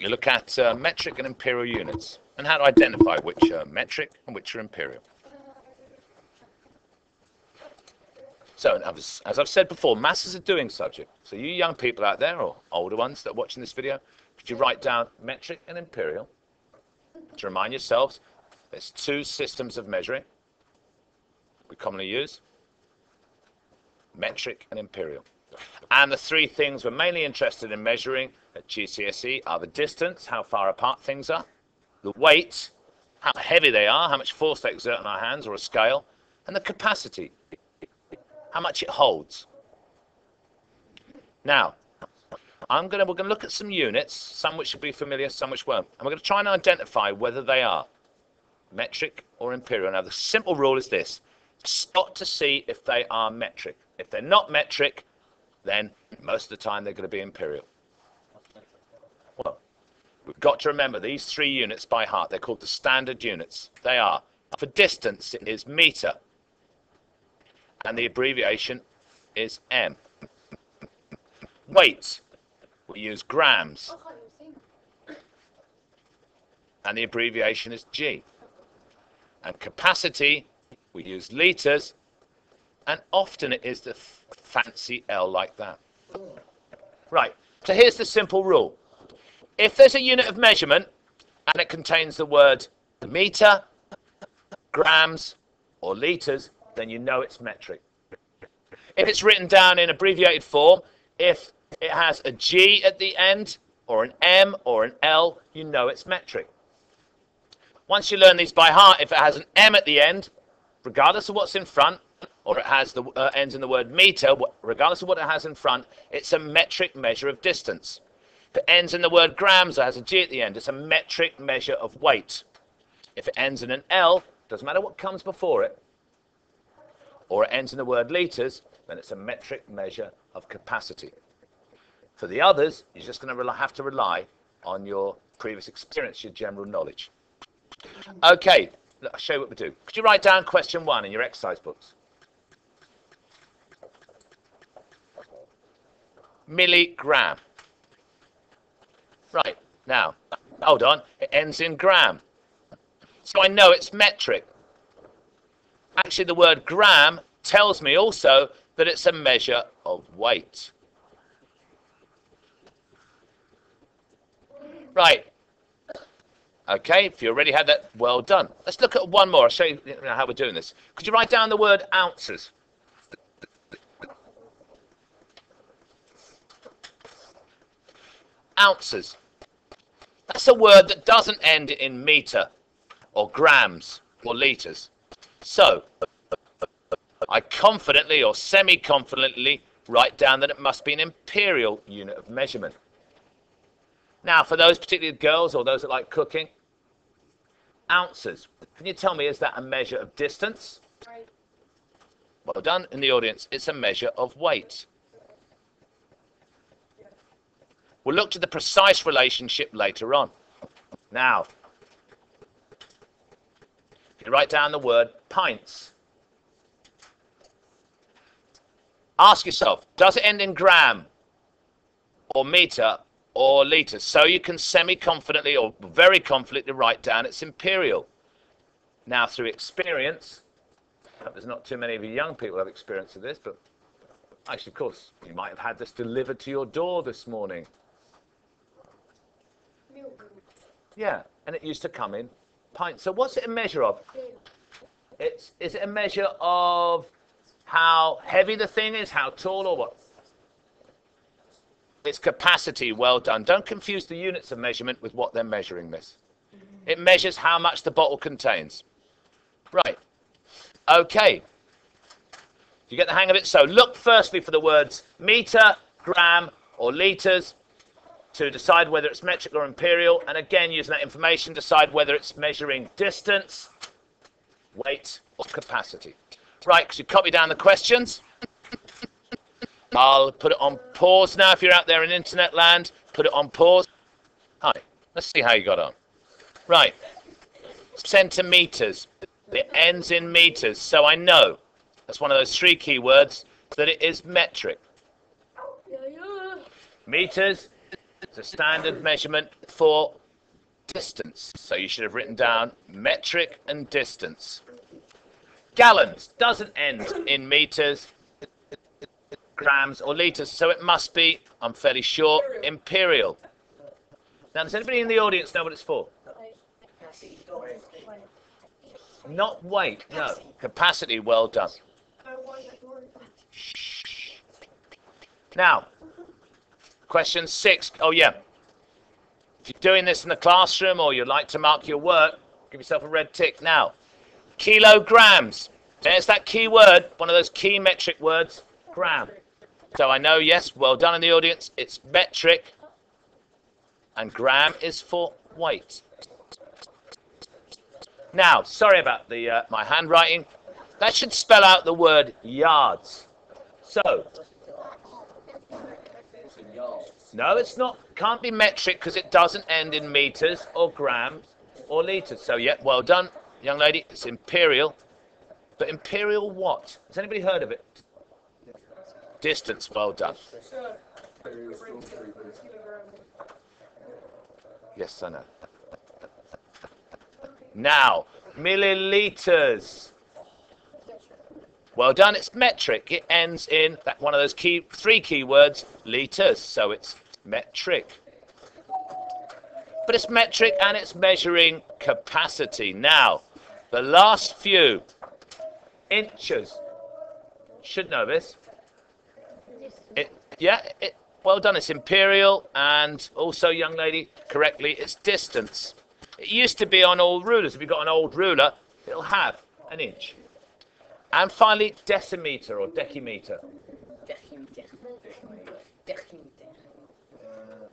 quickly look at metric and imperial units and how to identify which are metric and which are imperial. So, as I've said before, maths is a doing subject. So you young people out there, or older ones that are watching this video, could you write down metric and imperial to remind yourselves there's two systems of measuring we commonly use, metric and imperial. And the three things we're mainly interested in measuring at GCSE are the distance, how far apart things are, the weight, how heavy they are, how much force they exert on our hands or a scale, and the capacity, how much it holds. Now, we're going to look at some units, some which will be familiar, some which won't. And we're going to try and identify whether they are metric or imperial. Now, the simple rule is this. Spot to see if they are metric. If they're not metric, then most of the time they're going to be imperial. Well, we've got to remember these three units by heart. They're called the standard units. They are, for distance, it is meter. And the abbreviation is M. Weight, we use grams. And the abbreviation is G. And capacity, we use litres. And often it is the fancy L like that. Right, so here's the simple rule. If there's a unit of measurement and it contains the word meter, grams, or litres, then you know it's metric. If it's written down in abbreviated form, if it has a G at the end, or an M, or an L, you know it's metric. Once you learn these by heart, if it has an M at the end, regardless of what's in front, or it has the ends in the word meter, regardless of what it has in front, it's a metric measure of distance. If it ends in the word grams or has a G at the end, it's a metric measure of weight. If it ends in an L, doesn't matter what comes before it, or it ends in the word litres, then it's a metric measure of capacity. For the others, you're just going to have to rely on your previous experience, your general knowledge. Okay, I'll show you what we do. Could you write down question 1 in your exercise books? Milligram. Right, now, hold on, it ends in gram. So I know it's metric. Actually, the word gram tells me also that it's a measure of weight. Right. Okay, if you already had that, well done. Let's look at one more. I'll show you how we're doing this. Could you write down the word ounces? Ounces. That's a word that doesn't end in meter or grams or litres. So, I confidently or semi-confidently write down that it must be an imperial unit of measurement. Now, for those particularly girls or those that like cooking, ounces. Can you tell me, is that a measure of distance? Right. Well done in the audience. It's a measure of weight. We'll look to the precise relationship later on. Now, you write down the word pints. Ask yourself, does it end in gram or meter or litres? So you can semi-confidently or very confidently write down it's imperial. Now, through experience, there's not too many of you young people who have experience of this, but actually, of course, you might have had this delivered to your door this morning. Yeah, and it used to come in pints. So what's it a measure of? Is it a measure of how heavy the thing is, how tall, or what? It's capacity. Well done. Don't confuse the units of measurement with what they're measuring, miss. It measures how much the bottle contains. Right. Okay. You get the hang of it? So look firstly for the words meter, gram, or litres to decide whether it's metric or imperial. And again, using that information, decide whether it's measuring distance, weight, or capacity. Right, because you copy down the questions. I'll put it on pause now. If you're out there in internet land, put it on pause. Hi, let's see how you got on. Right, centimetres. It ends in meters, so I know that's one of those three keywords that it is metric. Meters, It's a standard measurement for distance. So you should have written down metric and distance. Gallons doesn't end in meters, grams or liters, so it must be, I'm fairly sure, imperial. Now, does anybody in the audience know what it's for? Not weight, no. Capacity, well done. Now, question 6. Oh, yeah. If you're doing this in the classroom or you'd like to mark your work, give yourself a red tick. Now, kilograms. There's that key word, one of those key metric words, gram. So I know, yes, well done in the audience. It's metric, and gram is for weight. Now, sorry about the my handwriting. That should spell out the word yards. So, no, it's not. Can't be metric because it doesn't end in meters or grams or liters. So, yeah, well done, young lady. It's imperial. But imperial what? Has anybody heard of it? Distance, well done. Yes, I know. Now, milliliters. Well done, it's metric. It ends in that one of those three key words, liters. So it's metric. But it's metric and it's measuring capacity. Now, the last few. Inches. Should know this. Well done, it's imperial, and also, young lady, correctly, it's distance. It used to be on all rulers. If you've got an old ruler, it'll have an inch. And finally, decimeter or decimeter.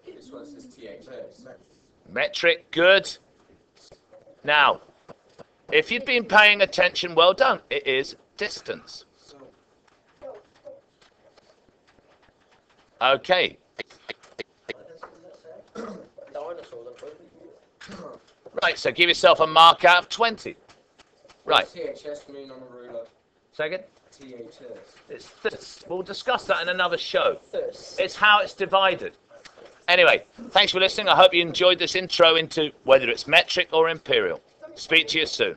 This one says THS. Metric, good. Now, if you've been paying attention, well done. It is distance. Okay. Right, so give yourself a mark out of 20. Right. What does THS mean on a ruler? Second? THS. It's this. We'll discuss that in another show. It's how it's divided. Anyway, thanks for listening. I hope you enjoyed this intro into whether it's metric or imperial. Speak to you soon.